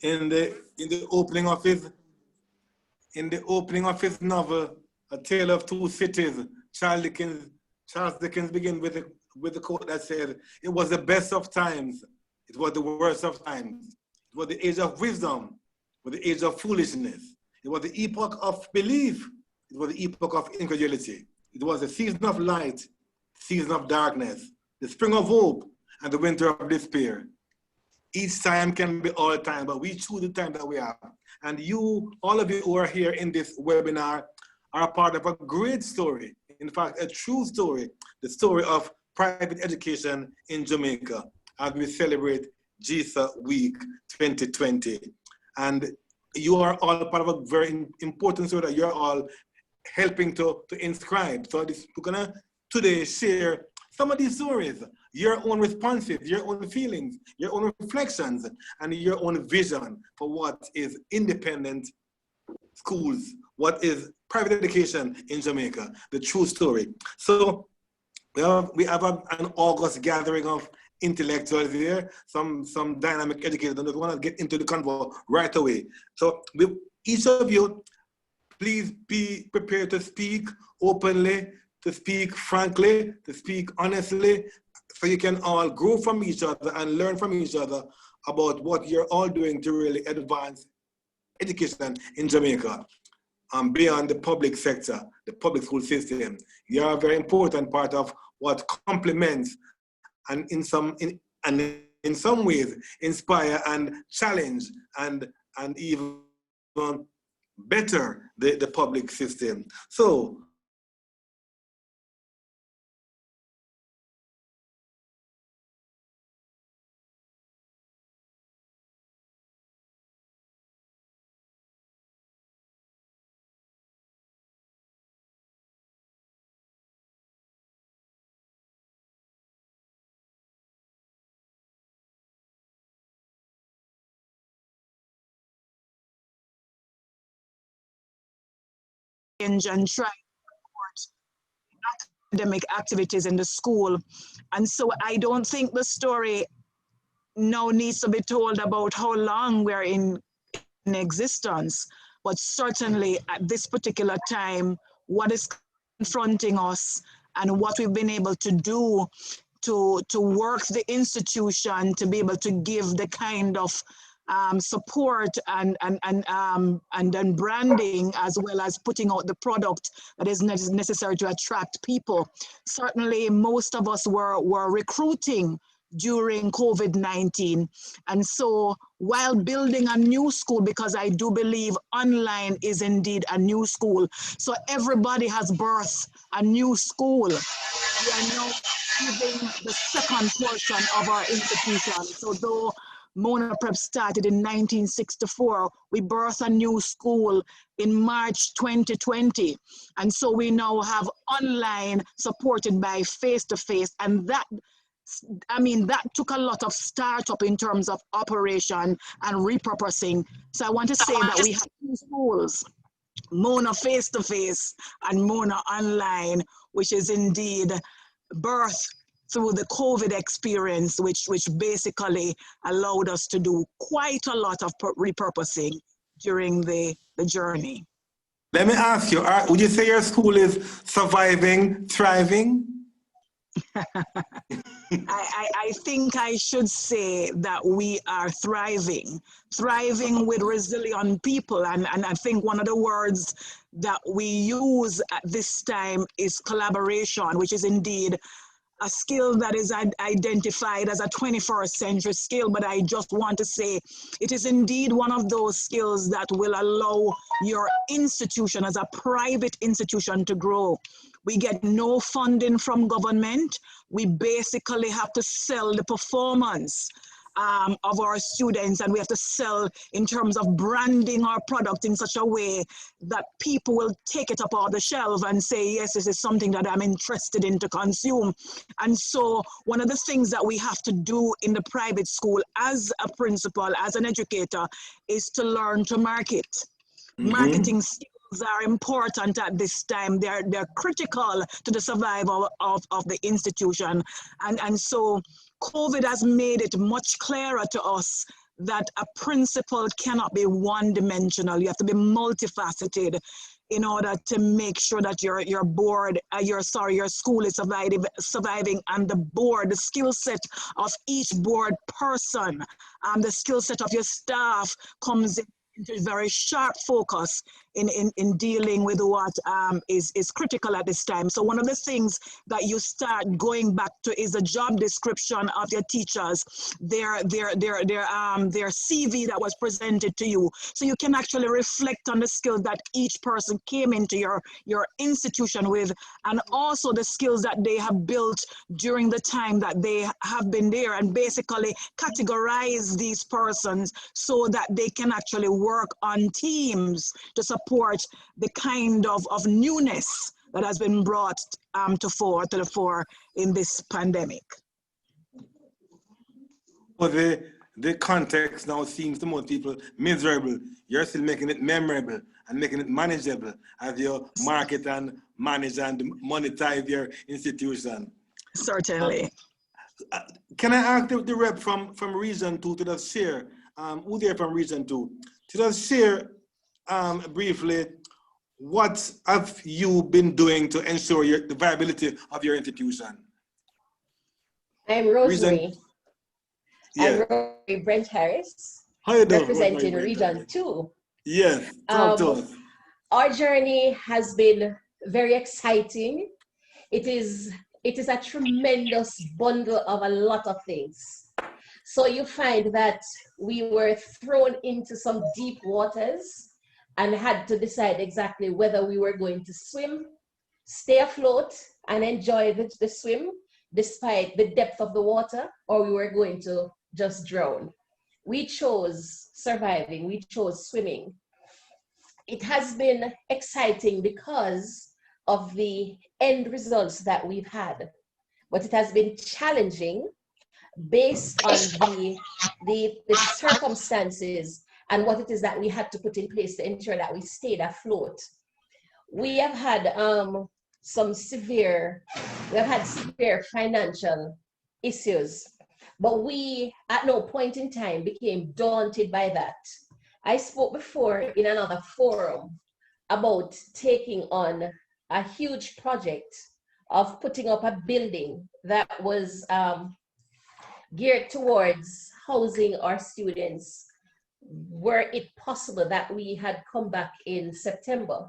in the opening of his novel, A Tale of Two Cities, Charles Dickens begins with the quote that says, "It was the best of times, it was the worst of times. It was the age of wisdom, it was the age of foolishness. It was the epoch of belief, it was the epoch of incredulity. It was the season of light, season of darkness, the spring of hope, and the winter of despair. Each time can be all time, but we choose the time that we have. And you, all of you who are here in this webinar, are a part of a great story. In fact, a true story, the story of private education in Jamaica as we celebrate GISA Week 2020. And you are all part of a very important story that you're all helping to inscribe. So we're gonna today share some of these stories, your own responses, your own feelings, your own reflections, and your own vision for what is independent schools, what is private education in Jamaica, the true story. So we have an August gathering of intellectuals here, some dynamic educators, and we want to get into the convo right away. So each of you, please be prepared to speak openly, to speak frankly, to speak honestly, so you can all grow from each other and learn from each other about what you're all doing to really advance education in Jamaica. Beyond the public sector, the public school system. You are a very important part of what complements and in some ways inspire and challenge and even better the public system. So and try to support academic activities in the school. And so I don't think the story now needs to be told about how long we're in existence, but certainly at this particular time, what is confronting us and what we've been able to do to work the institution to be able to give the kind of support and then branding, as well as putting out the product that is necessary to attract people. Certainly, most of us were recruiting during COVID-19. And so while building a new school, because I do believe online is indeed a new school, so everybody has birthed a new school. We are now giving the second portion of our institution. So though Mona Prep started in 1964, we birthed a new school in March 2020. And so we now have online supported by face-to-face, and that took a lot of startup in terms of operation and repurposing. So I want to say that we have two schools, Mona face-to-face and Mona online, which is indeed birthed through the COVID experience, which basically allowed us to do quite a lot of repurposing during the journey. Let me ask you, would you say your school is surviving, thriving? I think I should say that we are thriving with resilient people. And I think one of the words that we use at this time is collaboration, which is indeed a skill that is identified as a 21st century skill, but I just want to say it is indeed one of those skills that will allow your institution as a private institution to grow. We get no funding from government. We basically have to sell the performance of our students, and we have to sell in terms of branding our product in such a way that people will take it up off the shelf and say, yes, this is something that I'm interested in to consume. And so one of the things that we have to do in the private school as a principal, as an educator, is to learn to market. Mm-hmm. Marketing skills are important at this time. They're critical to the survival of the institution. And so COVID has made it much clearer to us that a principal cannot be one-dimensional. You have to be multifaceted in order to make sure that your board, your school is surviving, and the skill set of each board person, the skill set of your staff comes into very sharp focus in dealing with what is critical at this time. So one of the things that you start going back to is the job description of your teachers, their CV that was presented to you. So you can actually reflect on the skills that each person came into your institution with, and also the skills that they have built during the time that they have been there, and basically categorize these persons so that they can actually work on teams to support the kind of newness that has been brought to the fore in this pandemic. Well, the context now seems to most people miserable. You're still making it memorable and making it manageable as you market and manage and monetize your institution. Certainly. Can I ask the rep from Region 2 to just share, who's there from Region 2, to just share briefly, what have you been doing to ensure the viability of your institution? I'm Rosemary. Yeah. I'm Rosemary Brent Harris, How you doing, representing Rosemary Region 2. Yes, talk to us. Our journey has been very exciting. It is a tremendous bundle of a lot of things. So you find that we were thrown into some deep waters and had to decide exactly whether we were going to swim, stay afloat, and enjoy the swim despite the depth of the water, or we were going to just drown. We chose surviving, we chose swimming. It has been exciting because of the end results that we've had, but it has been challenging based on the circumstances and what it is that we had to put in place to ensure that we stayed afloat. We have had severe financial issues, but we at no point in time became daunted by that. I spoke before in another forum about taking on a huge project of putting up a building that was geared towards housing our students, were it possible that we had come back in September.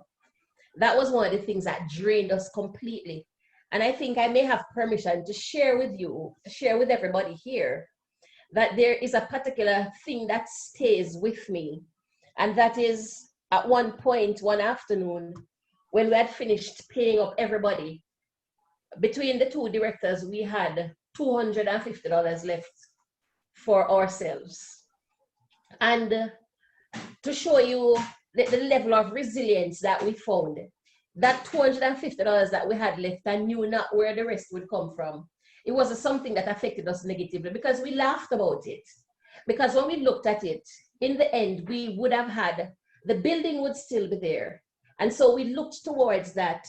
That was one of the things that drained us completely. And I think I may have permission to share with you, to share with everybody here, that there is a particular thing that stays with me. And that is, at one point, one afternoon, when we had finished paying up everybody, between the two directors, we had $250 left for ourselves. And to show you the level of resilience that we found, that $250 that we had left, I knew not where the rest would come from. It was something that affected us negatively because we laughed about it. Because when we looked at it, in the end, we would have had, the building would still be there. And so we looked towards that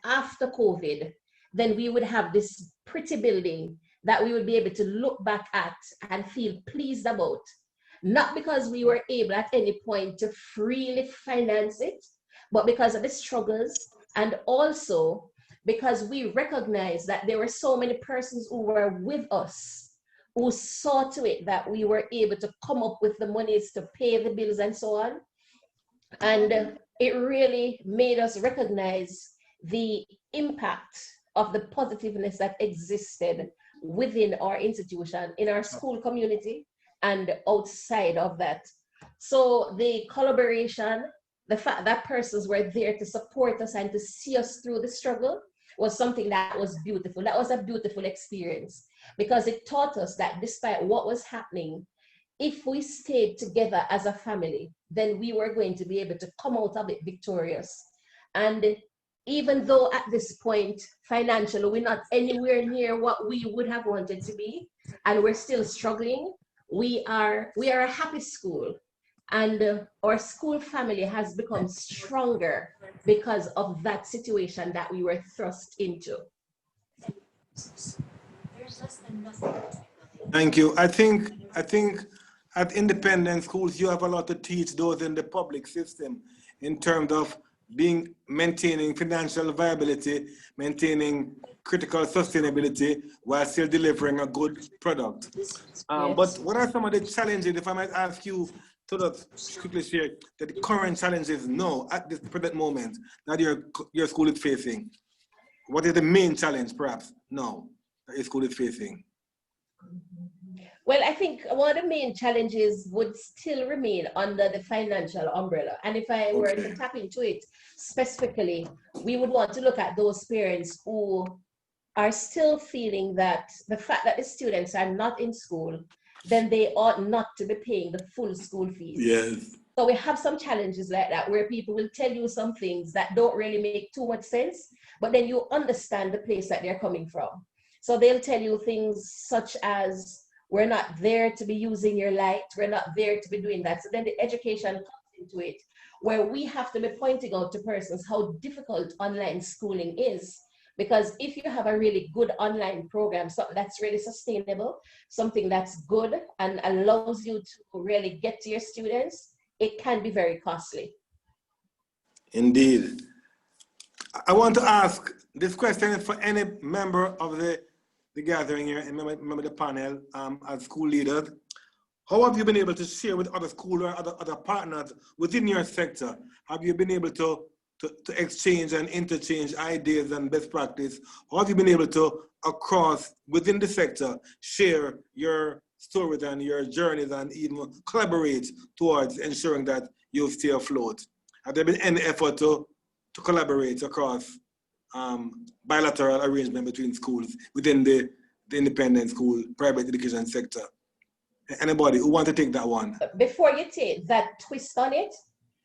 after COVID, then we would have this pretty building that we would be able to look back at and feel pleased about. Not because we were able at any point to freely finance it, but because of the struggles, and also because we recognize that there were so many persons who were with us, who saw to it that we were able to come up with the monies to pay the bills and so on. And it really made us recognize the impact of the positiveness that existed within our institution, in our school community, and outside of that. So the collaboration, the fact that persons were there to support us and to see us through the struggle was something that was beautiful. That was a beautiful experience because it taught us that despite what was happening, if we stayed together as a family, then we were going to be able to come out of it victorious. And even though at this point, financially, we're not anywhere near what we would have wanted to be, and we're still struggling, we are a happy school, and our school family has become stronger because of that situation that we were thrust into. Thank you. I think at independent schools, you have a lot to teach those in the public system in terms of maintaining financial viability, maintaining critical sustainability while still delivering a good product. But what are some of the challenges, if I might ask you to just quickly share, that the current challenges now at this present moment that your school is facing? What is the main challenge perhaps now that your school is facing? Well, I think one of the main challenges would still remain under the financial umbrella. And if I were to tap into it specifically, we would want to look at those parents who are still feeling that the fact that the students are not in school, then they ought not to be paying the full school fees. Yes. So we have some challenges like that where people will tell you some things that don't really make too much sense, but then you understand the place that they're coming from. So they'll tell you things such as, we're not there to be using your light, we're not there to be doing that. So then the education comes into it, where we have to be pointing out to persons how difficult online schooling is. Because if you have a really good online program, something that's really sustainable, something that's good and allows you to really get to your students, it can be very costly. Indeed. I want to ask this question for any member of the gathering here, and member of the panel, as school leaders. How have you been able to share with other schools or other partners within your sector? Have you been able to exchange and interchange ideas and best practice? How have you been able to, across within the sector, share your stories and your journeys and even collaborate towards ensuring that you stay afloat? Have there been any effort to collaborate across bilateral arrangement between schools within the independent school, private education sector? Anybody who want to take that one? Before you take that twist on it,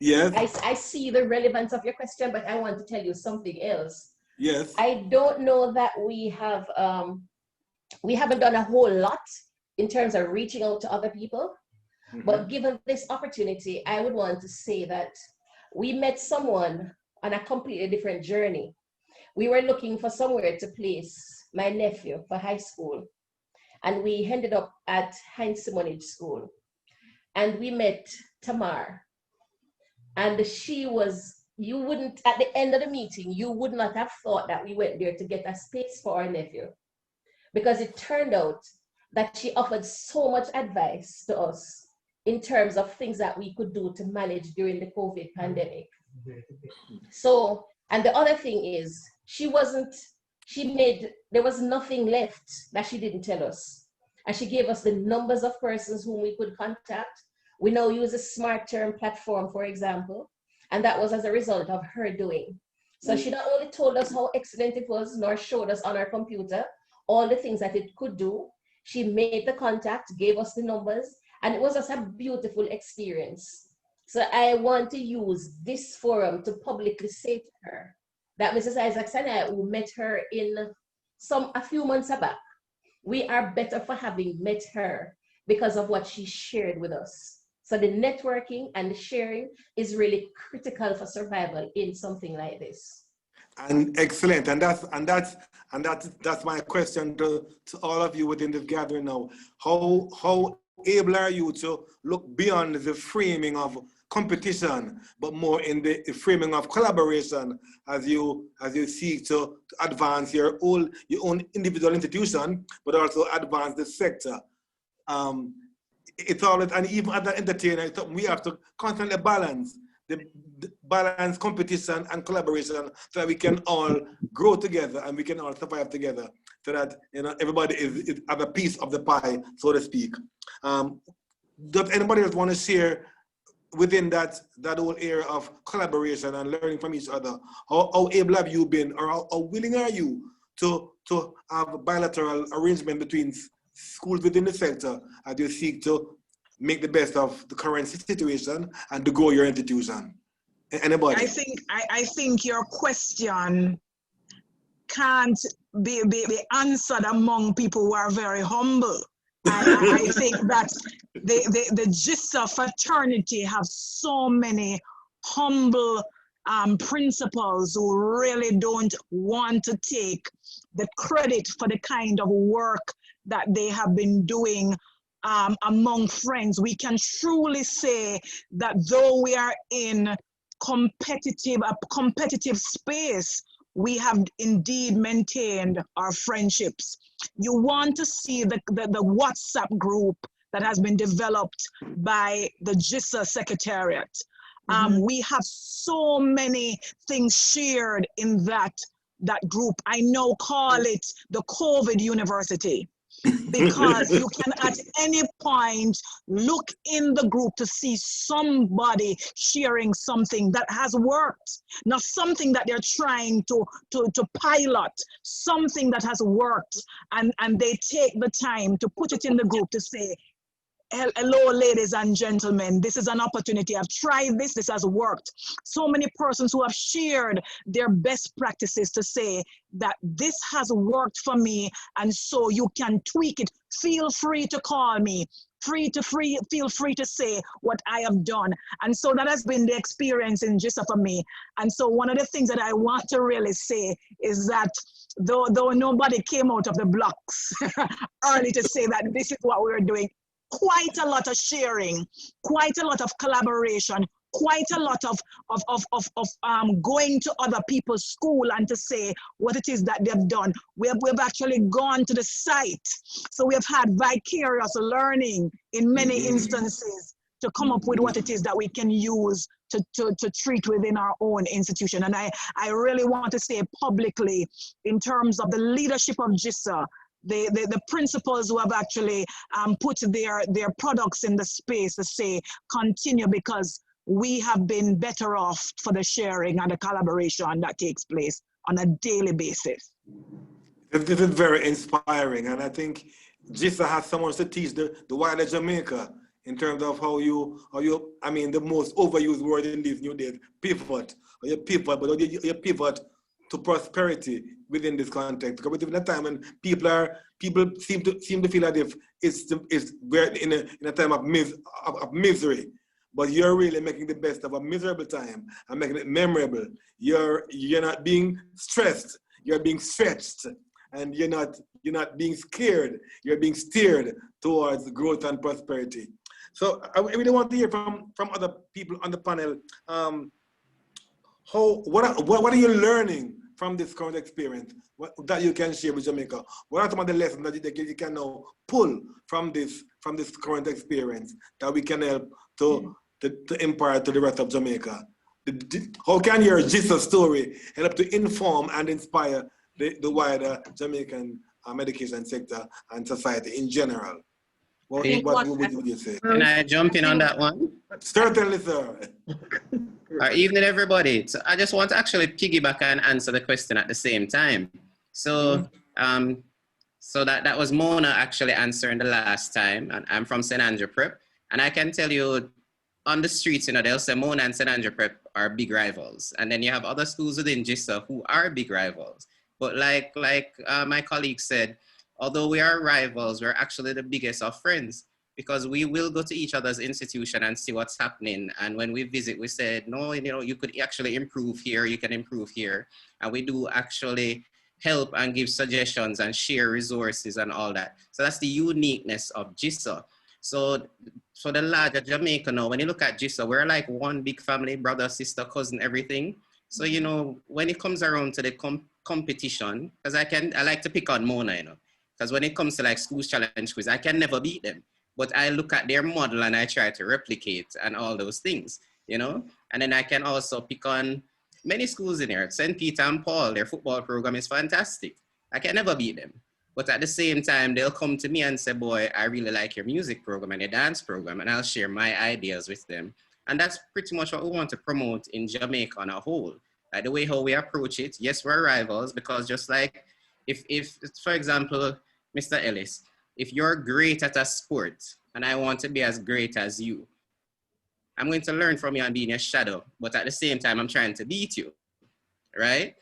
yes, I see the relevance of your question, but I want to tell you something else. Yes. I don't know that we haven't done a whole lot in terms of reaching out to other people, but given this opportunity, I would want to say that we met someone on a completely different journey. We were looking for somewhere to place my nephew for high school, and we ended up at Heinz Simonage School, and we met Tamar, and she was, you wouldn't, at the end of the meeting, you would not have thought that we went there to get a space for our nephew, because it turned out that she offered so much advice to us in terms of things that we could do to manage during the COVID pandemic. So, and the other thing is, there was nothing left that she didn't tell us. And she gave us the numbers of persons whom we could contact. We now use a Smart Term platform, for example, and that was as a result of her doing. So she not only told us how excellent it was, nor showed us on our computer all the things that it could do. She made the contact, gave us the numbers, and it was just a beautiful experience. So I want to use this forum to publicly say to her that Mrs. Isaacs and I, who met her a few months back, we are better for having met her because of what she shared with us. So the networking and the sharing is really critical for survival in something like this. And excellent, and that's my question to all of you within this gathering now. How able are you to look beyond the framing of competition, but more in the framing of collaboration as you seek to advance your own individual institution, but also advance the sector? It's always, and even as an entertainer, we have to constantly balance balance competition and collaboration so that we can all grow together and we can all survive together, so that everybody is a piece of the pie, so to speak. Does anybody else want to share within that whole area of collaboration and learning from each other? How able have you been, or how willing are you to have a bilateral arrangement between schools within the sector as you seek to make the best of the current situation and to grow your institution? Anybody? I think your question can't be answered among people who are very humble. I think that the gist of fraternity have so many humble principals who really don't want to take the credit for the kind of work that they have been doing among friends, we can truly say that though we are in a competitive space, we have indeed maintained our friendships. You want to see the WhatsApp group that has been developed by the GISA Secretariat. We have so many things shared in that group. I now call it the COVID University, because you can at any point look in the group to see somebody sharing something that has worked, not something that they're trying to pilot, something that has worked, and they take the time to put it in the group to say, hello, ladies and gentlemen, this is an opportunity. I've tried this, this has worked. So many persons who have shared their best practices to say that this has worked for me, and so you can tweak it. Feel free to call me. Feel free to say what I have done. And so that has been the experience in GISA for me. And so one of the things that I want to really say is that though nobody came out of the blocks early to say that this is what we're doing, quite a lot of sharing, quite a lot of collaboration, quite a lot of going to other people's school and to say what it is that they've done. We've actually gone to the site. So we've had vicarious learning in many instances to come up with what it is that we can use to treat within our own institution. And I really want to say publicly, in terms of the leadership of GISA, the principals who have actually put their products in the space to say continue, because we have been better off for the sharing and the collaboration that takes place on a daily basis. This is very inspiring, and I think GISA has so much to teach the wider Jamaica in terms of how you, I mean, the most overused word in these new days, pivot, or you pivot, but you pivot to prosperity within this context. Because we live in a time when people seem to feel as if we're in a time of misery. But you're really making the best of a miserable time and making it memorable. You're not being stressed, you're being stretched, and you're not being scared, you're being steered towards growth and prosperity. So I really want to hear from other people on the panel. What are you learning from this current experience that you can share with Jamaica? What are some of the lessons that you can now pull from this current experience that we can help to impart to the rest of Jamaica? How can your GISA story help to inform and inspire the wider Jamaican education sector and society in general? What would you say? Can I jump in on that one? Certainly, sir. Evening, everybody. So I just want to actually piggyback and answer the question at the same time. So, so that was Mona actually answering the last time, and I'm from St. Andrew Prep, and I can tell you, on the streets, they'll say Mona and St. Andrew Prep are big rivals, and then you have other schools within GISA who are big rivals. But like my colleague said, although we are rivals, we're actually the biggest of friends, because we will go to each other's institution and see what's happening. And when we visit, we said, no, you could actually improve here, you can improve here. And we do actually help and give suggestions and share resources and all that. So that's the uniqueness of GISA. So the larger Jamaica now, when you look at GISA, we're like one big family, brother, sister, cousin, everything. So, when it comes around to the competition, because I like to pick on Mona, because when it comes to like schools challenge quiz, I can never beat them. But I look at their model and I try to replicate and all those things, And then I can also pick on many schools in here. St. Peter and Paul, their football program is fantastic. I can never beat them. But at the same time, they'll come to me and say, boy, I really like your music program and your dance program, and I'll share my ideas with them. And that's pretty much what we want to promote in Jamaica on a whole. Like the way how we approach it, yes, we're rivals, because just like if for example, Mr. Ellis, if you're great at a sport and I want to be as great as you, I'm going to learn from you and be in your shadow, but at the same time, I'm trying to beat you, right?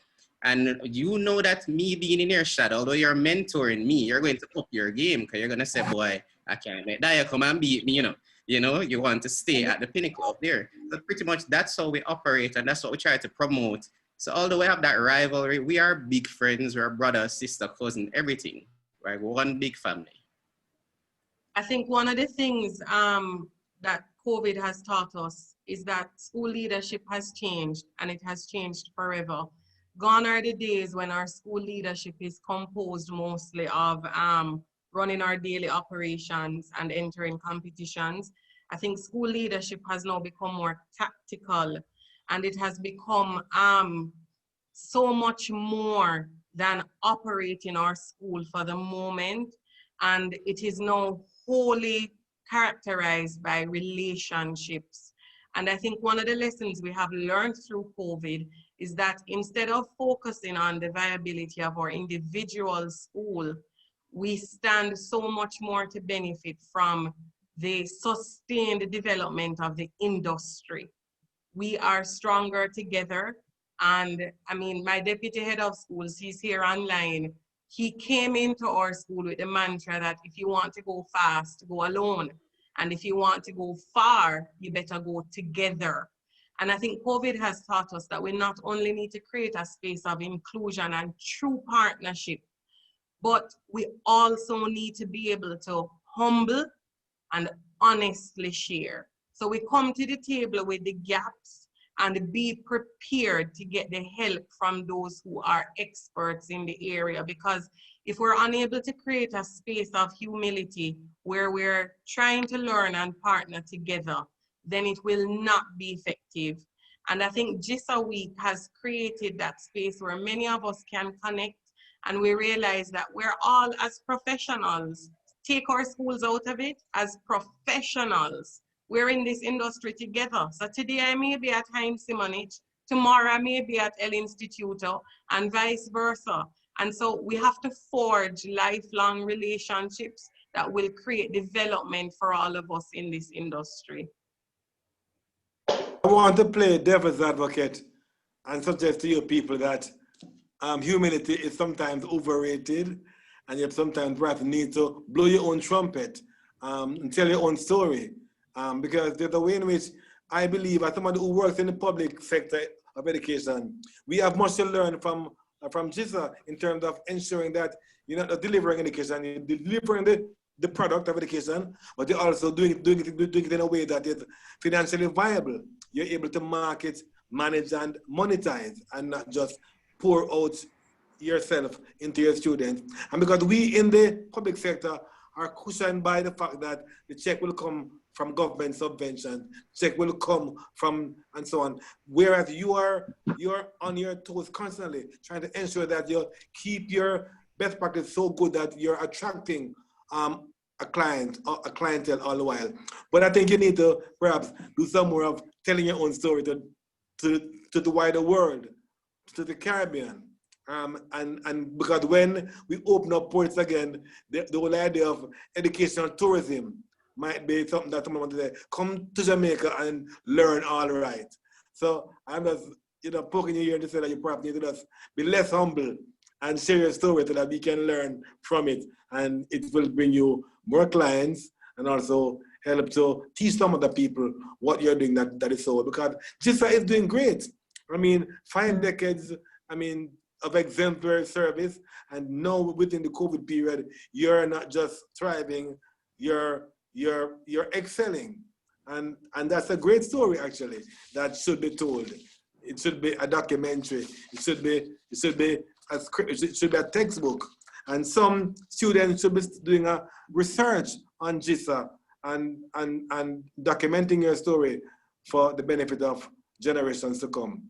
And you know that me being in your shadow, although you're mentoring me, you're going to up your game, because you're going to say, boy, I can't make that. You come and beat me, you want to stay at the pinnacle up there. So pretty much that's how we operate, and that's what we try to promote. So although we have that rivalry, we are big friends, we're brother, sister, cousin, everything, right? We're one big family. I think one of the things that COVID has taught us is that school leadership has changed, and it has changed forever. Gone are the days when our school leadership is composed mostly of running our daily operations and entering competitions. I think school leadership has now become more tactical, and it has become so much more than operating our school for the moment. And it is now wholly characterized by relationships. And I think one of the lessons we have learned through COVID is that instead of focusing on the viability of our individual school, we stand so much more to benefit from the sustained development of the industry. We are stronger together. And I mean, my deputy head of schools, he's here online. He came into our school with the mantra that if you want to go fast, go alone. And if you want to go far, you better go together. And I think COVID has taught us that we not only need to create a space of inclusion and true partnership, but we also need to be able to humble and honestly share. So we come to the table with the gaps and be prepared to get the help from those who are experts in the area. Because if we're unable to create a space of humility where we're trying to learn and partner together, then it will not be effective. And I think GISA Week has created that space where many of us can connect, and we realize that we're all, as professionals, take our schools out of it, as professionals, we're in this industry together. So today I may be at Heinz Simonich, tomorrow I may be at El Instituto, and vice versa. And so we have to forge lifelong relationships that will create development for all of us in this industry. I want to play devil's advocate and suggest to you people that humility is sometimes overrated, and you sometimes perhaps need to blow your own trumpet and tell your own story. Because there's a way in which I believe, as somebody who works in the public sector of education, we have much to learn from GISA in terms of ensuring that you're not delivering education, you're delivering the product of education, but you're also doing it in a way that is financially viable. You're able to market, manage, and monetize, and not just pour out yourself into your students. And because we in the public sector are cushioned by the fact that the check will come from government subvention, check will come from, and so on. Whereas you're on your toes constantly, trying to ensure that you keep your best practice so good that you're attracting a clientele all the while. But I think you need to perhaps do some more of telling your own story to the wider world, to the Caribbean. And because when we open up ports again, the whole idea of educational tourism might be something that someone wants to say, come to Jamaica and learn all right. So I'm just, poking you here to say that you probably need to just be less humble and share your story so that we can learn from it. And it will bring you more clients and also help to teach some of the people what you're doing that is so, because GISA is doing great. I mean, 5 decades, of exemplary service, and now within the COVID period, you're not just thriving, you're excelling. And that's a great story, actually, that should be told. It should be a documentary. It should be a script. It should be a textbook. And some students should be doing a research on GISA and documenting your story for the benefit of generations to come.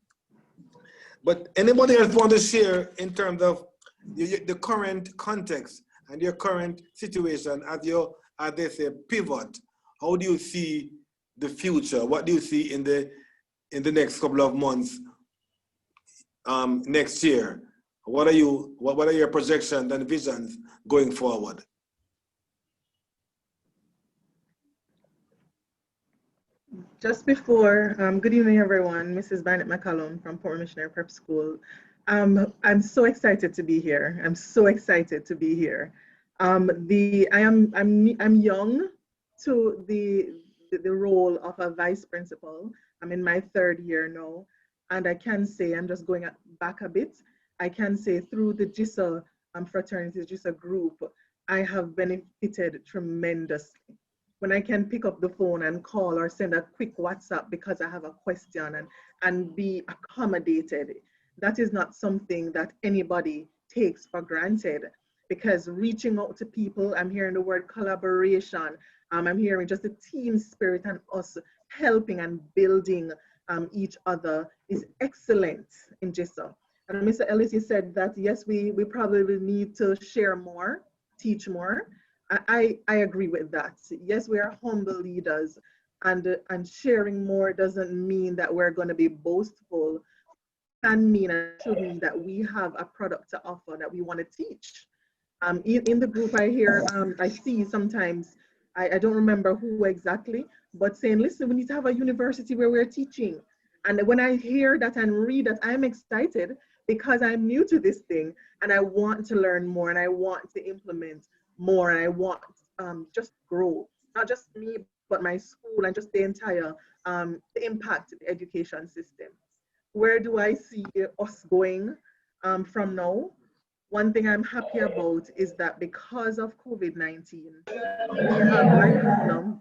But anybody else want to share in terms of the current context and your current situation as you, as they say, pivot? How do you see the future? What do you see in the next couple of months, next year? What are your projections and visions going forward? Just before, good evening, everyone. Mrs. Barnett McCallum from Port Missionary Prep School. I'm so excited to be here. I'm so excited to be here. I'm young to the role of a vice principal. I'm in my 3rd year now, and I can say, I'm just going back a bit. I can say through the GISA fraternity, GISA group, I have benefited tremendously. When I can pick up the phone and call or send a quick WhatsApp because I have a question and be accommodated, that is not something that anybody takes for granted, because reaching out to people, I'm hearing the word collaboration, I'm hearing just the team spirit and us helping and building each other is excellent in GISA. And Mr. Ellis, you said that, yes, we probably need to share more, teach more. I agree with that. Yes, we are humble leaders, and sharing more doesn't mean that we're going to be boastful. Can mean and should mean that we have a product to offer that we want to teach. In the group I hear, I see sometimes, I don't remember who exactly, but saying, listen, we need to have a university where we're teaching. And when I hear that and read that, I'm excited because I'm new to this thing and I want to learn more and I want to implement more and I want just grow, not just me, but my school and just the entire the impact of the education system. Where do I see us going from now? One thing I'm happy about is that because of COVID-19, we have,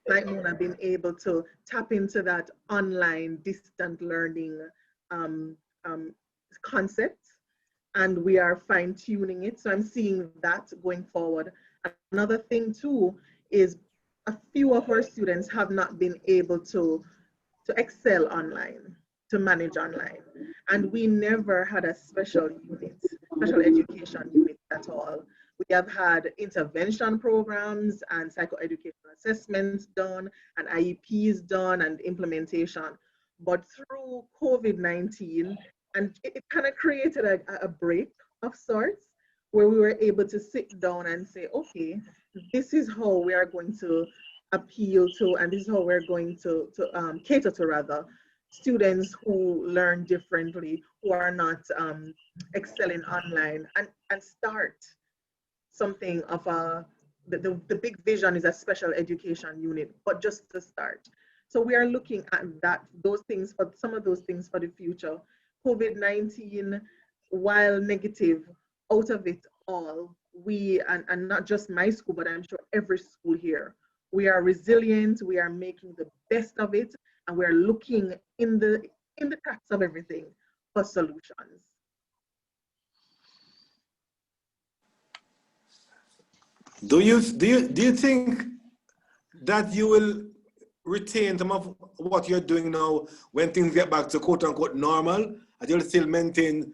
like Mona, been able to tap into that online distant learning concept, and we are fine tuning it. So I'm seeing that going forward. Another thing too is a few of our students have not been able to excel online, to manage online. And we never had a special unit, special education unit at all. We have had intervention programs and psychoeducational assessments done and IEPs done and implementation. But through COVID-19, and it kind of created a break of sorts where we were able to sit down and say, okay, this is how we are going to appeal to, and this is how we're going to cater to rather, students who learn differently, who are not excelling online, and start something of the big vision is a special education unit, but just to start. So we are looking at those things, for some of those things for the future. COVID-19, while negative, out of it all, we, and not just my school, but I'm sure every school here, we are resilient, we are making the best of it, and we're looking in the cracks of everything for solutions. Do you think that you will retain some of what you're doing now when things get back to quote unquote normal, and you'll still maintain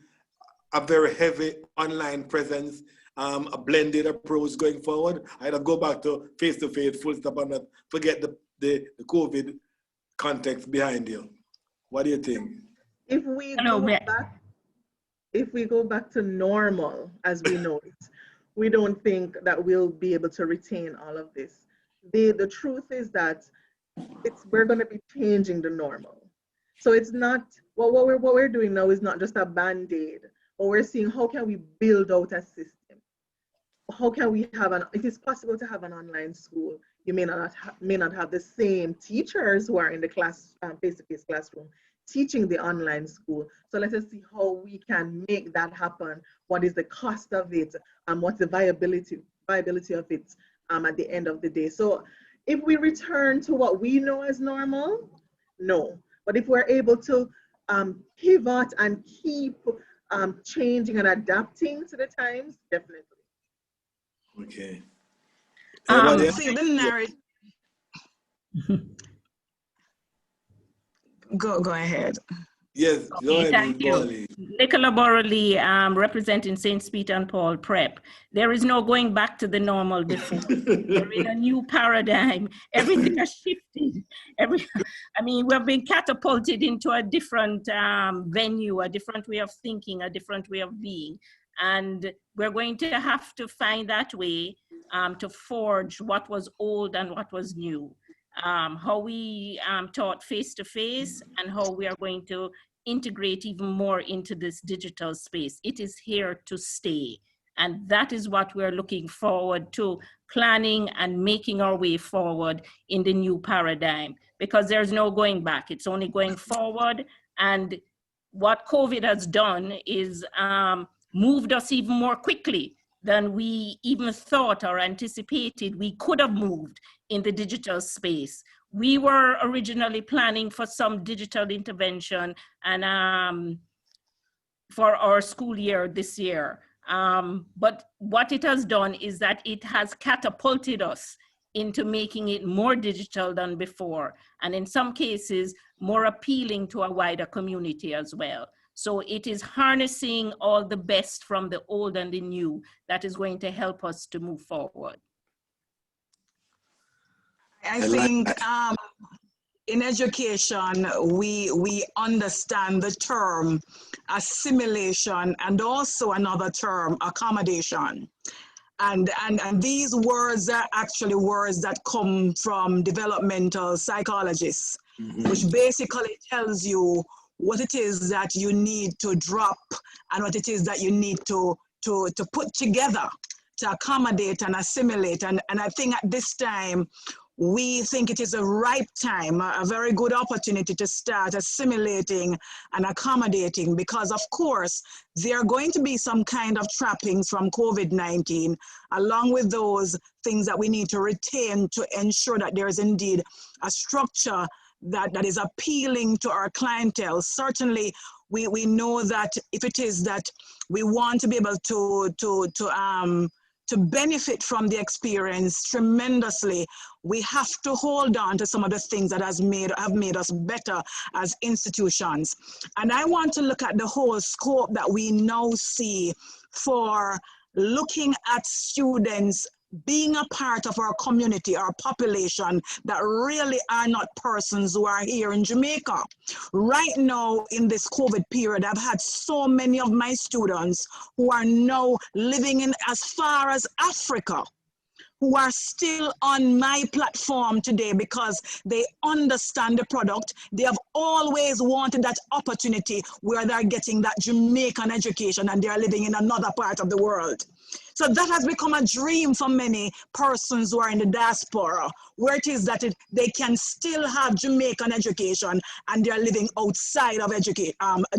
a very heavy online presence, a blended approach going forward? Either go back to face-to-face, full stop, and not forget the COVID context behind you. What do you think? If we go back to normal as we know it, we don't think that we'll be able to retain all of this. The truth is that we're going to be changing the normal. So it's not, what we're doing now is not just a band-aid. But we're seeing, how can we build out a system? How can we have if it's possible to have an online school, you may not have the same teachers who are in the class, face-to-face classroom, teaching the online school. So let us see how we can make that happen. What is the cost of it? What's the viability of it at the end of the day? So if we return to what we know as normal, no. But if we're able to pivot and keep changing and adapting to the times, definitely. Okay. See the narrative. Go ahead. Yes, go Okay, ahead. thank you. Nicola Borley, representing St. Peter and Paul Prep. There is no going back to the normal before. We're in a new paradigm. Everything has shifted. We've been catapulted into a different venue, a different way of thinking, a different way of being. And we're going to have to find that way to forge what was old and what was new. How we taught face-to-face and how we are going to integrate even more into this digital space. It is here to stay. And that is what we're looking forward to, planning and making our way forward in the new paradigm, because there's no going back. It's only going forward. And what COVID has done is moved us even more quickly than we even thought or anticipated we could have moved in the digital space. We were originally planning for some digital intervention and for our school year this year. But what it has done is that it has catapulted us into making it more digital than before, and in some cases, more appealing to a wider community as well. So it is harnessing all the best from the old and the new that is going to help us to move forward. I think in education, we understand the term assimilation and also another term, accommodation. And these words are actually words that come from developmental psychologists, which basically tells you what it is that you need to drop and what it is that you need to put together to accommodate and assimilate. And I think at this time, we think it is a ripe time, a very good opportunity to start assimilating and accommodating, because of course, there are going to be some kind of trappings from COVID-19, along with those things that we need to retain to ensure that there is indeed a structure that is appealing to our clientele. Certainly, we know that if it is that we want to be able to benefit from the experience tremendously, we have to hold on to some of the things that have made us better as institutions. And I want to look at the whole scope that we now see for looking at students being a part of our community, our population, that really are not persons who are here in Jamaica. Right now, in this COVID period, I've had so many of my students who are now living in as far as Africa, who are still on my platform today because they understand the product. They have always wanted that opportunity where they're getting that Jamaican education and they're living in another part of the world. So that has become a dream for many persons who are in the diaspora, where it is that they can still have Jamaican education and they're living outside of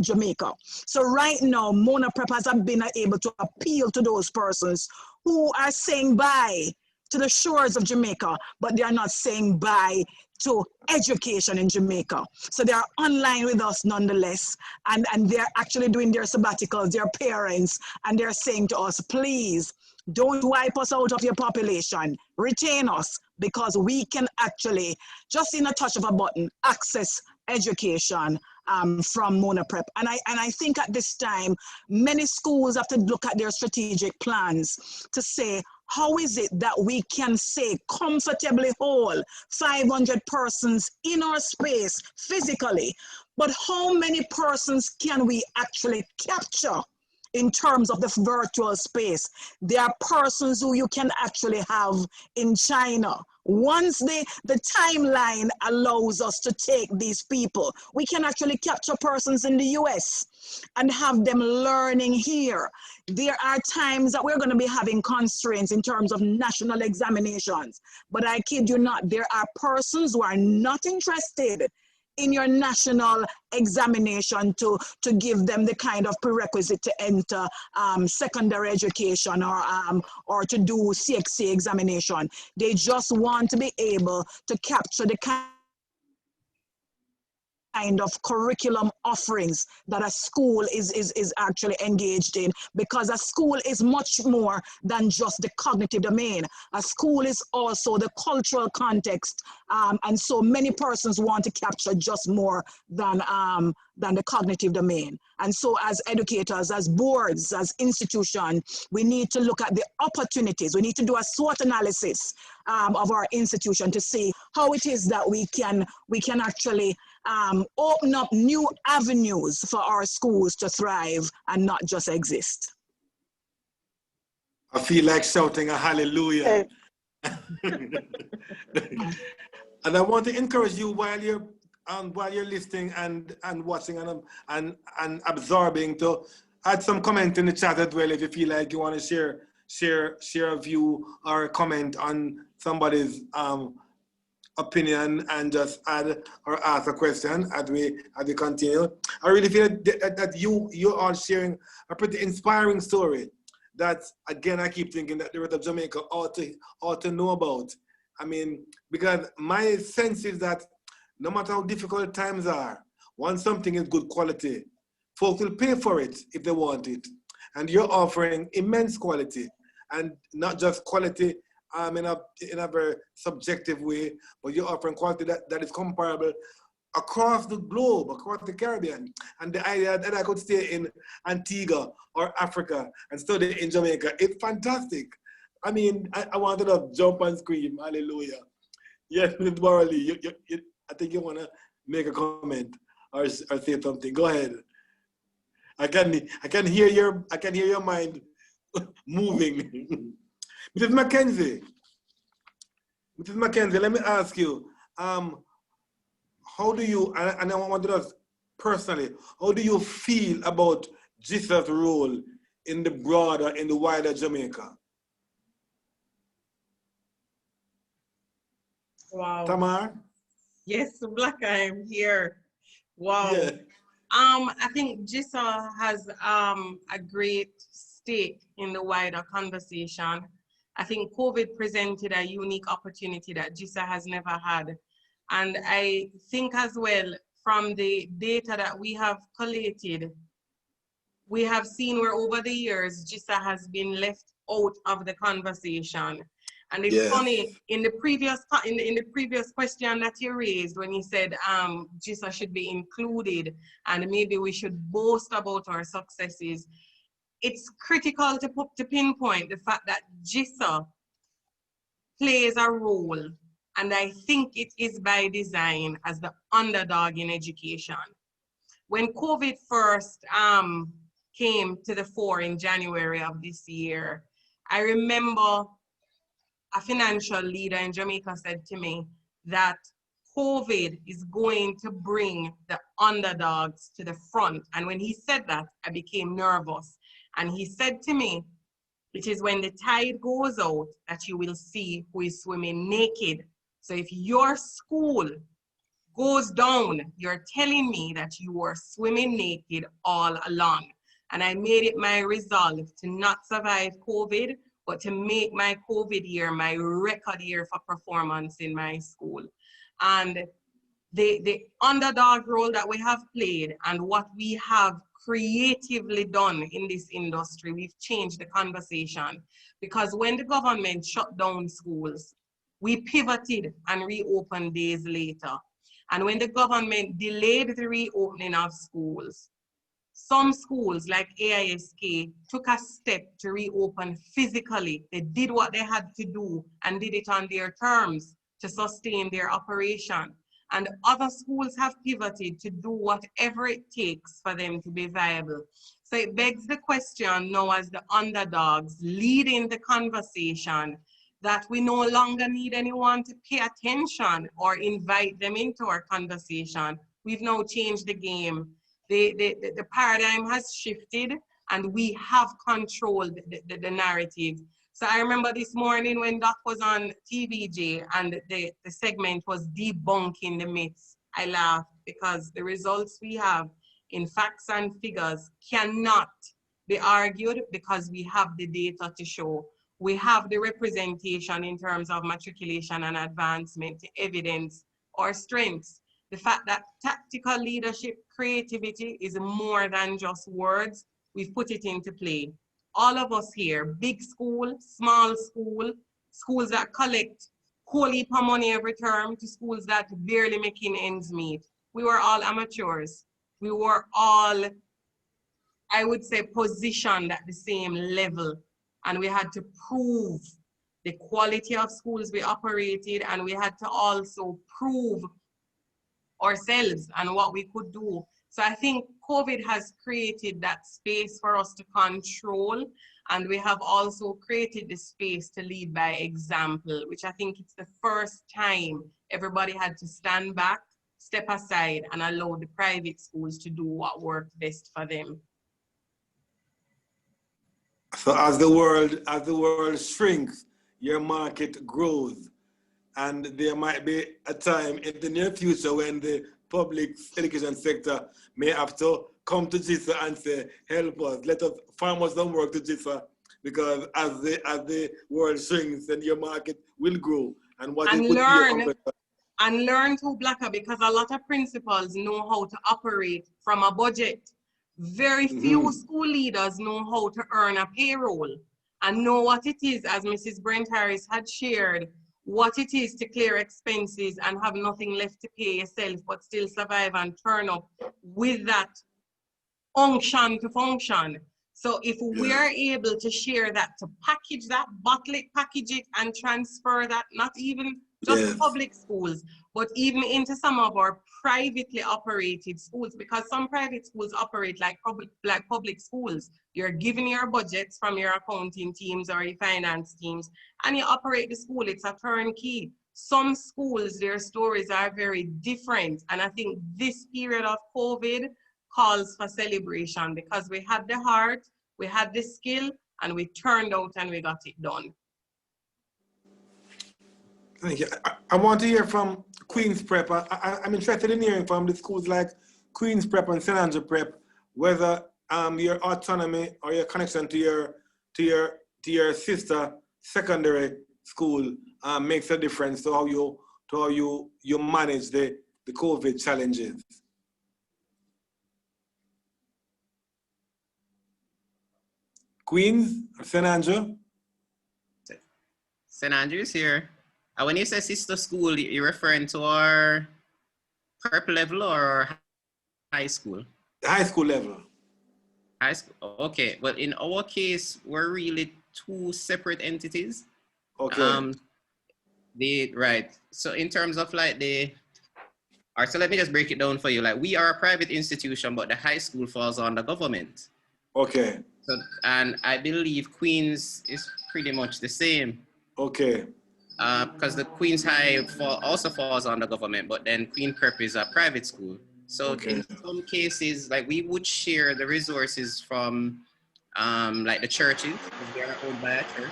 Jamaica. So right now, Mona Prep has been able to appeal to those persons who are saying bye to the shores of Jamaica, but they are not saying bye to education in Jamaica. So they are online with us nonetheless, and they're actually doing their sabbaticals, their parents, and they're saying to us, please, don't wipe us out of your population, retain us, because we can actually, just in a touch of a button, access education from Mona Prep. And I think at this time, many schools have to look at their strategic plans to say, how is it that we can say comfortably hold 500 persons in our space physically, but how many persons can we actually capture in terms of the virtual space? There are persons who you can actually have in China. Once the timeline allows us to take these people, we can actually capture persons in the US and have them learning here. There are times that we're going to be having constraints in terms of national examinations, but I kid you not, there are persons who are not interested in your national examination to give them the kind of prerequisite to enter secondary education or to do CXC examination. They just want to be able to capture the kind of curriculum offerings that a school is actually engaged in, because a school is much more than just the cognitive domain. A school is also the cultural context, and so many persons want to capture just more than the cognitive domain. And so as educators, as boards, as institutions, we need to look at the opportunities. We need to do a SWOT analysis of our institution to see how it is that we can actually open up new avenues for our schools to thrive and not just exist. I feel like shouting a hallelujah. And I want to encourage you while you're listening and watching and absorbing, to add some comment in the chat as well if you feel like you want to share a view or a comment on somebody's opinion, and just add or ask a question as we continue. I really feel that you all sharing a pretty inspiring story, that, again, I keep thinking that the rest of Jamaica ought to know about. I mean, because my sense is that no matter how difficult times are, once something is good quality, folks will pay for it if they want it. And you're offering immense quality, and not just quality in a very subjective way, but you're offering quality that is comparable across the globe, across the Caribbean. And the idea that I could stay in Antigua or Africa and study in Jamaica, it's fantastic. I mean, I wanted to jump and scream, hallelujah. Yes, Ms. Morley, I think you want to make a comment or say something. Go ahead. I can hear your mind moving. Mrs. Mackenzie, let me ask you, how do you, and I want to ask personally, how do you feel about Jesus' role in the wider Jamaica? Wow. Tamar? Yes, Black, I am here. Wow. Yeah. I think GISA has a great stake in the wider conversation. I think COVID presented a unique opportunity that GISA has never had. And I think as well, from the data that we have collated, we have seen where over the years, GISA has been left out of the conversation. And it's funny, in the previous question that you raised, when you said GISA should be included and maybe we should boast about our successes, it's critical to pinpoint the fact that GISA plays a role, and I think it is by design, as the underdog in education. When COVID first came to the fore in January of this year, I remember a financial leader in Jamaica said to me that COVID is going to bring the underdogs to the front. And when he said that, I became nervous. And he said to me, it is when the tide goes out that you will see who is swimming naked. So if your school goes down, you're telling me that you are swimming naked all along. And I made it my resolve to not survive COVID, but to make my COVID year my record year for performance in my school. And the underdog role that we have played and what we have creatively done in this industry, we've changed the conversation. Because when the government shut down schools, we pivoted and reopened days later. And when the government delayed the reopening of schools, some schools like AISK took a step to reopen physically. They did what they had to do and did it on their terms to sustain their operation. And other schools have pivoted to do whatever it takes for them to be viable. So it begs the question now, as the underdogs leading the conversation, that we no longer need anyone to pay attention or invite them into our conversation. We've now changed the game. The paradigm has shifted and we have controlled the narrative. So I remember this morning when Doc was on TVJ and the segment was debunking the myths. I laughed because the results we have in facts and figures cannot be argued because we have the data to show. We have the representation in terms of matriculation and advancement to evidence our strengths. The fact that tactical leadership, creativity is more than just words, we've put it into play. All of us here, big school, small school, schools that collect whole heap of money every term to schools that barely making ends meet. We were all amateurs. We were all, I would say, positioned at the same level. And we had to prove the quality of schools we operated, and we had to also prove ourselves and what we could do. So I think COVID has created that space for us to control, and we have also created the space to lead by example, which I think it's the first time everybody had to stand back, step aside, and allow the private schools to do what worked best for them. So as the world shrinks, your market grows. And there might be a time in the near future when the public education sector may have to come to GISA and say, help us, let us farm us some work to GISA because as the world shrinks, then your market will grow. And what And it would be a competitor. And learn to Blacker, because a lot of principals know how to operate from a budget. Very few school leaders know how to earn a payroll and know what it is, as Mrs. Brent Harris had shared, what it is to clear expenses and have nothing left to pay yourself, but still survive and turn up with that unction to function. So if we are able to share that, to package that, bottle it, package it, and transfer that, not even just public schools, but even into some of our privately operated schools, because some private schools operate like public schools. You're giving your budgets from your accounting teams or your finance teams, and you operate the school. It's a turnkey. Some schools, their stories are very different. And I think this period of COVID calls for celebration, because we had the heart, we had the skill, and we turned out and we got it done. Thank you. I want to hear from Queen's Prep. I'm interested in hearing from the schools like Queen's Prep and St. Andrew Prep, whether your autonomy or your connection to your sister secondary school makes a difference to how you manage the COVID challenges. Queens, St. Andrew? St. Andrew's here. When you say sister school, you're referring to our prep level or high school? The high school level. High school, okay. Well, in our case, we're really two separate entities. Okay. Right. So in terms of like all right, so let me just break it down for you. Like, we are a private institution, but the high school falls under government. Okay. So, and I believe Queens is pretty much the same. Okay. Because the Queens High also falls under government, but then Queen Prep is a private school. So in some cases, like, we would share the resources from like the churches, because they are owned by a church.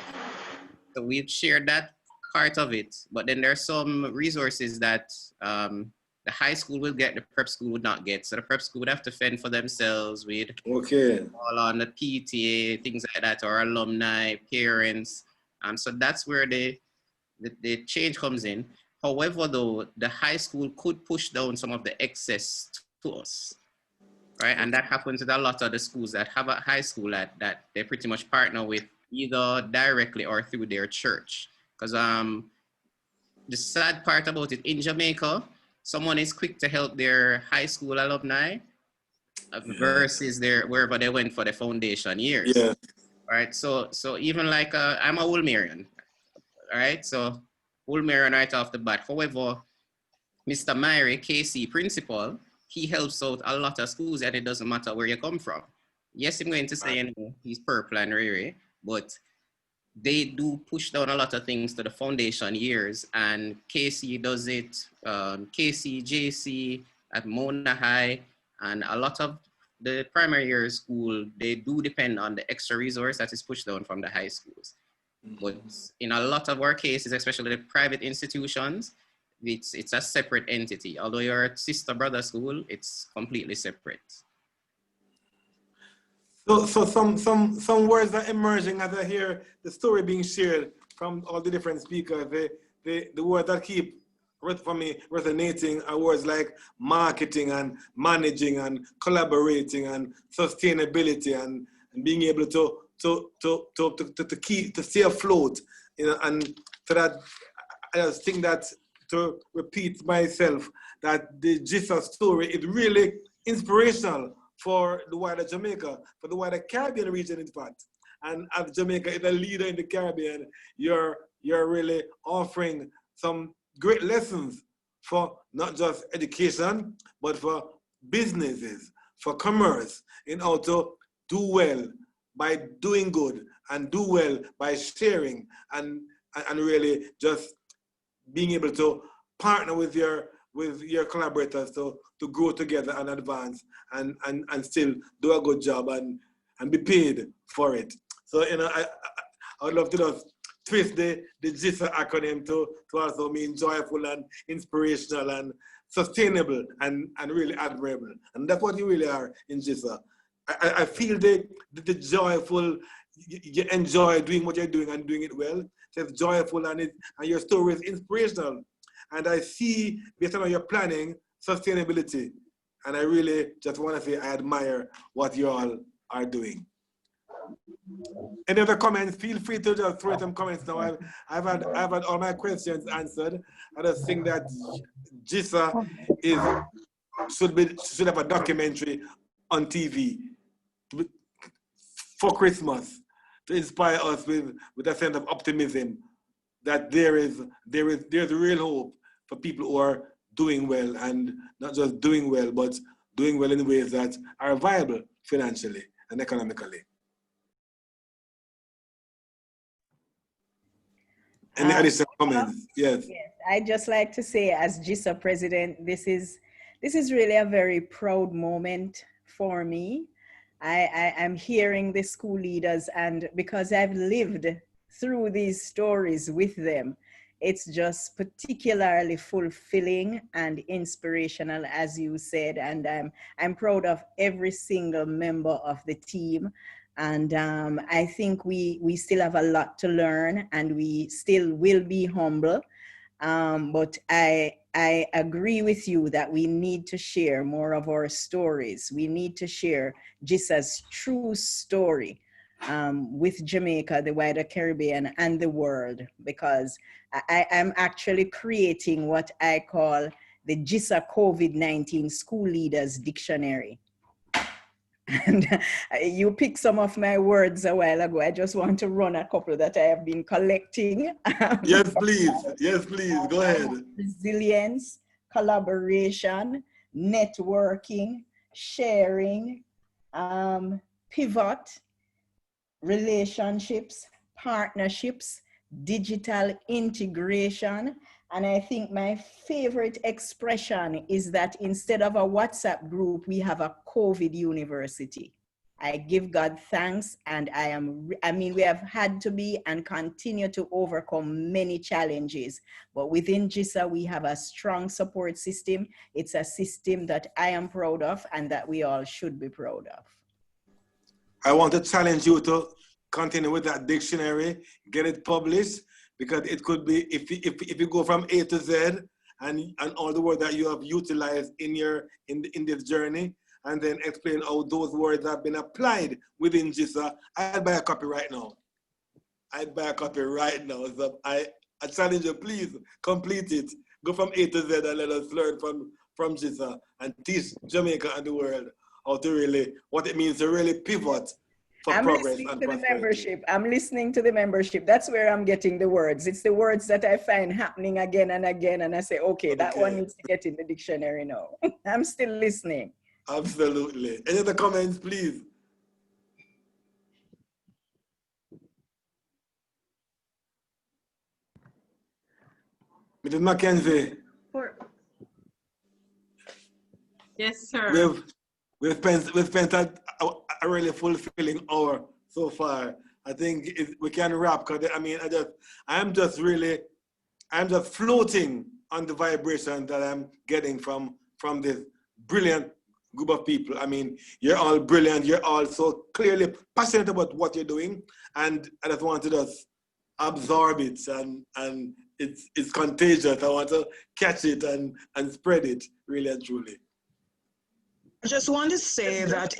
So we've shared that part of it, but then there are some resources that the high school will get, the prep school would not get. So the prep school would have to fend for themselves with all on the PTA, things like that, or alumni, parents. So that's where the change comes in. However, though, the high school could push down some of the excess to us, right? And that happens with a lot of the schools that have a high school that they pretty much partner with, either directly or through their church. Because the sad part about it, in Jamaica, someone is quick to help their high school alumni versus wherever they went for the foundation years. Yeah. Right. So even like I'm a Woolmerian. All right. So Woolmerian right off the bat. However, Mr. Myrie, KC principal, he helps out a lot of schools, and it doesn't matter where you come from. Yes, I'm going to say, you know, he's purple and rare, but they do push down a lot of things to the foundation years, and KC does it, KC, JC at Mona High, and a lot of the primary year school, they do depend on the extra resource that is pushed down from the high schools. But in a lot of our cases, especially the private institutions, it's a separate entity. Although you're a sister brother school, it's completely separate. So some words are emerging as I hear the story being shared from all the different speakers. The words that keep for me resonating are words like marketing and managing and collaborating and sustainability and being able to stay afloat. You know, and so that I just think that, to repeat myself, that the Jesus story is really inspirational for the wider Jamaica, for the wider Caribbean region, in fact. And as Jamaica is a leader in the Caribbean, you're really offering some great lessons for not just education, but for businesses, for commerce, in how to do well by doing good and do well by sharing and really just being able to partner with your collaborators to grow together and advance and still do a good job and be paid for it. So, you know, I would love to just twist the GISA acronym to also mean joyful and inspirational and sustainable and really admirable. And that's what you really are in GISA. I feel the joyful, you enjoy doing what you're doing and doing it well. So it's joyful and your story is inspirational. And I see, based on your planning, sustainability. And I really just want to say I admire what you all are doing. Any other comments? Feel free to just throw some comments now. I've had all my questions answered. I just think that GISA should have a documentary on TV for Christmas to inspire us with a sense of optimism that there's real hope for people who are doing well, and not just doing well, but doing well in ways that are viable financially and economically. Any additional comments? Yes. Yes, I'd just like to say, as GISA president, this is really a very proud moment for me. I'm hearing the school leaders, and because I've lived through these stories with them, it's just particularly fulfilling and inspirational, as you said, and I'm proud of every single member of the team. And I think we still have a lot to learn, and we still will be humble. But I agree with you that we need to share more of our stories. We need to share GISA's true story with Jamaica, the wider Caribbean, and the world, because I'm actually creating what I call the GISA COVID-19 School Leaders Dictionary. And you picked some of my words a while ago. I just want to run a couple that I have been collecting. Yes, please. Yes, please. Go ahead. Resilience, collaboration, networking, sharing, pivot, relationships, partnerships, digital integration. And I think my favorite expression is that instead of a WhatsApp group, we have a COVID university. I give God thanks, and we have had to be and continue to overcome many challenges. But within GISA, we have a strong support system. It's a system that I am proud of and that we all should be proud of. I want to challenge you to continue with that dictionary, get it published, because it could be, if you go from A to Z and all the words that you have utilized in this journey, and then explain how those words have been applied within GISA, I'd buy a copy right now. I'd buy a copy right now. So I challenge you, please complete it. Go from A to Z and let us learn from GISA and teach Jamaica and the world how to really, what it means to really pivot for progress and prosperity. I'm listening to the membership. That's where I'm getting the words. It's the words that I find happening again and again. And I say, okay, that one needs to get in the dictionary now. I'm still listening. Absolutely. Any other comments, please? Mrs. Mackenzie. Yes, sir. We've spent a really fulfilling hour so far. I think we can wrap, because I'm just floating on the vibration that I'm getting from this brilliant group of people. I mean, you're all brilliant. You're all so clearly passionate about what you're doing, and I just want to just absorb it, and it's contagious. I want to catch it and spread it, really and truly. I just want to say that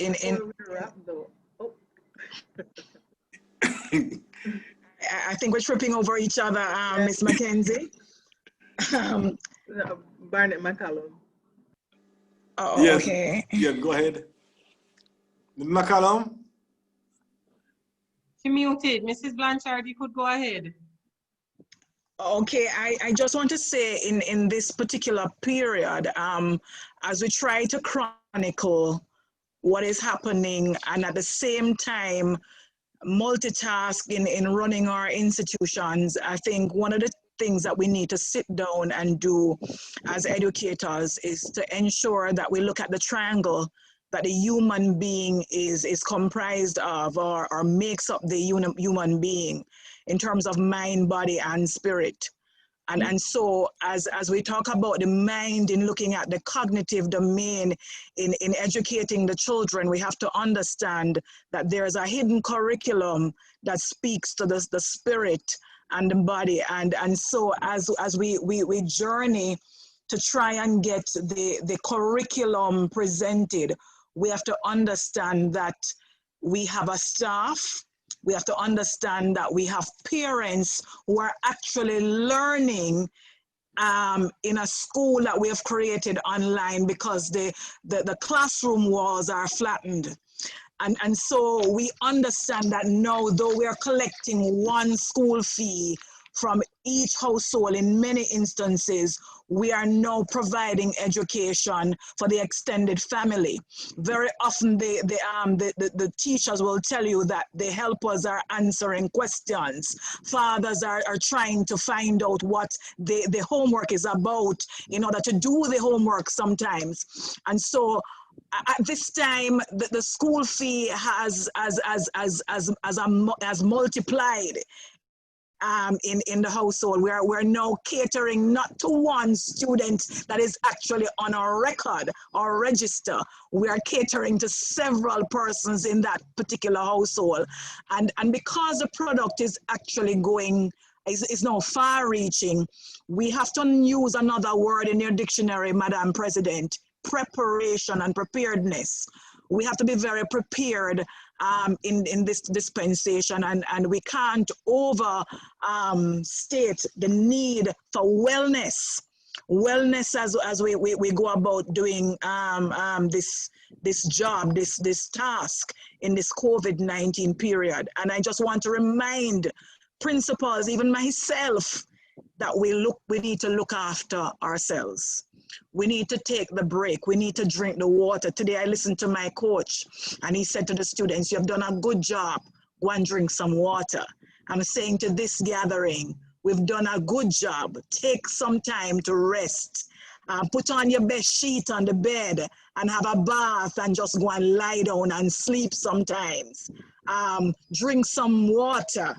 I think we're tripping over each other, Miss Mackenzie. Barnett McCallum. Oh, yes. Okay. Yeah, go ahead. McCallum? She muted. Mrs. Blanchard, you could go ahead. Okay, I just want to say in this particular period, as we try to chronicle what is happening and at the same time multitask in running our institutions, I think one of the things that we need to sit down and do as educators is to ensure that we look at the triangle that the human being is comprised of, or makes up the human being in terms of mind, body, and spirit. And so as we talk about the mind in looking at the cognitive domain in educating the children, we have to understand that there's a hidden curriculum that speaks to the spirit and the body. And so as we journey to try and get the curriculum presented, we have to understand that we have a staff. We have to understand that we have parents who are actually learning in a school that we have created online because the classroom walls are flattened. And so we understand that now, though we are collecting one school fee from each household, in many instances, we are now providing education for the extended family. Very often the teachers will tell you that the helpers are answering questions. Fathers are trying to find out what the homework is about in order to do the homework sometimes. And so at this time, the school fee has multiplied in the household. We're now catering not to one student that is actually on our record or register. We are catering to several persons in that particular household. And because the product is actually is now far-reaching, we have to use another word in your dictionary, Madam President: preparation and preparedness. We have to be very prepared in this dispensation, and we can't overstate the need for wellness. Wellness as we go about doing this job, this task in this COVID-19 period. And I just want to remind principals, even myself, that we need to look after ourselves. We need to take the break. We need to drink the water. Today I listened to my coach and he said to the students, "You have done a good job. Go and drink some water." I'm saying to this gathering, we've done a good job. Take some time to rest. Put on your best sheet on the bed and have a bath and just go and lie down and sleep sometimes. Drink some water.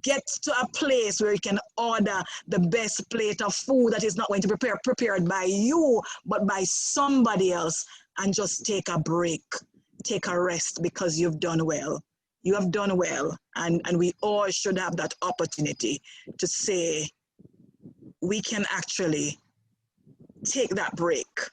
Get to a place where you can order the best plate of food that is not going to be prepared by you, but by somebody else, and just take a break, take a rest, because you've done well. You have done well, and we all should have that opportunity to say, we can actually take that break,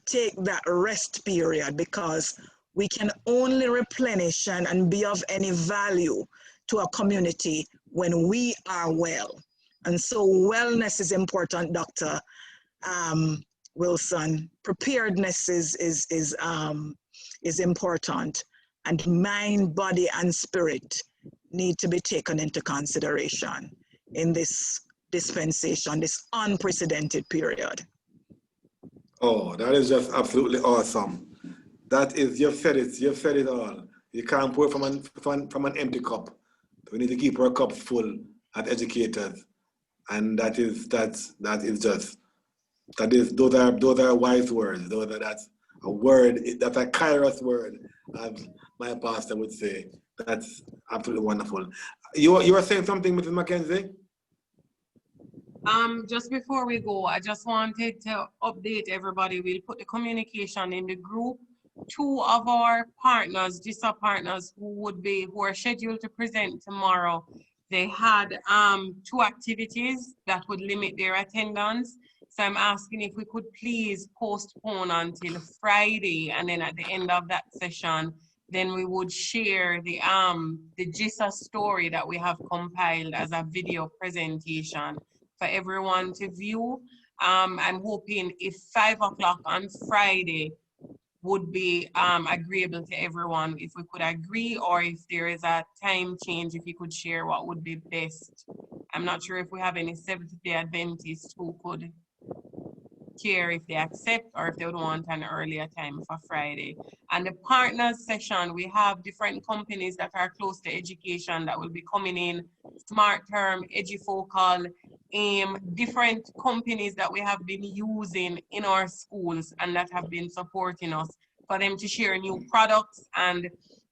take that rest period, because we can only replenish and be of any value to a community when we are well. And so wellness is important, Dr. Wilson. Preparedness is important, and mind, body, and spirit need to be taken into consideration in this dispensation, this unprecedented period. Oh, that is just absolutely awesome. That is, you've said it all. You can't pour from an empty cup. We need to keep our cups full as educators, and those are wise words. That's a word. That's a kairos word, as my pastor would say. That's absolutely wonderful. You were saying something, Mrs. Mackenzie? Just before we go, I just wanted to update everybody. We'll put the communication in the group. Two of our partners, GISA partners, who are scheduled to present tomorrow, they had 2 activities that would limit their attendance. So I'm asking if we could please postpone until Friday, and then at the end of that session, then we would share the GISA story that we have compiled as a video presentation for everyone to view. I'm hoping if 5 o'clock on Friday would be agreeable to everyone, if we could agree, or if there is a time change, if you could share what would be best. I'm not sure if we have any Seventh-day Adventists who could care if they accept, or if they would want an earlier time for Friday. And the partners session, we have different companies that are close to education that will be coming in: Smart Term, Edufocal, AIM, different companies that we have been using in our schools and that have been supporting us, for them to share new products and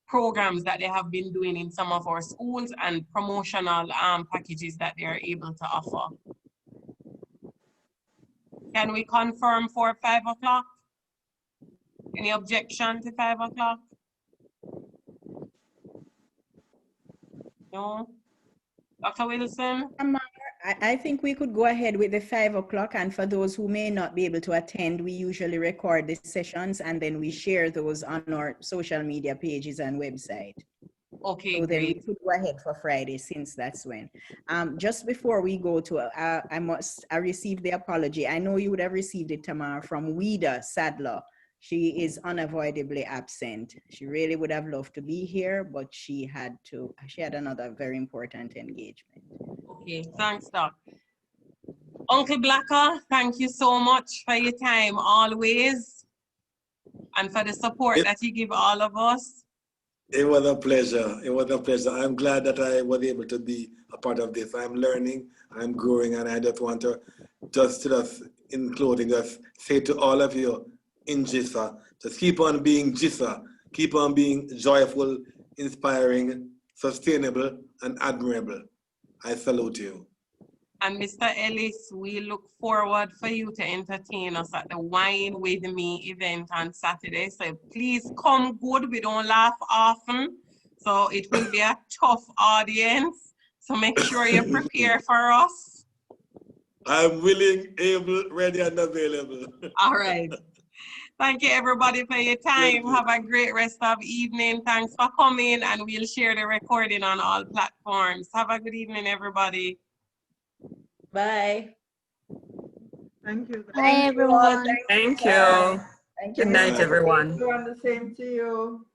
programs that they have been doing in some of our schools, and promotional packages that they are able to offer. Can we confirm for 5 o'clock? Any objection to 5 o'clock? No? Dr. Wilson? I think we could go ahead with the 5 o'clock, and for those who may not be able to attend, we usually record the sessions and then we share those on our social media pages and website. Okay, So then we great. could go ahead for Friday, since that's when. Just before we go to, I received the apology. I know you would have received it, Tamar, from Wida Sadler. She is unavoidably absent. She really would have loved to be here, but she had another very important engagement. Okay, thanks, Doc. Uncle Blacker, thank you so much for your time always and for the support that you give all of us. It was a pleasure. It was a pleasure. I'm glad that I was able to be a part of this. I'm learning, I'm growing, and I just want to just in closing, just say to all of you in GISA, just keep on being GISA, keep on being joyful, inspiring, sustainable, and admirable. I salute you. And Mr. Ellis, we look forward for you to entertain us at the Wine With Me event on Saturday. So please come good. We don't laugh often. So it will be a tough audience. So make sure you prepare for us. I'm willing, able, ready, and available. All right. Thank you, everybody, for your time. Have a great rest of evening. Thanks for coming, and we'll share the recording on all platforms. Have a good evening, everybody. Bye. Thank you. Bye, everyone. Thank you. Thank you. Good night, everyone. The same to you.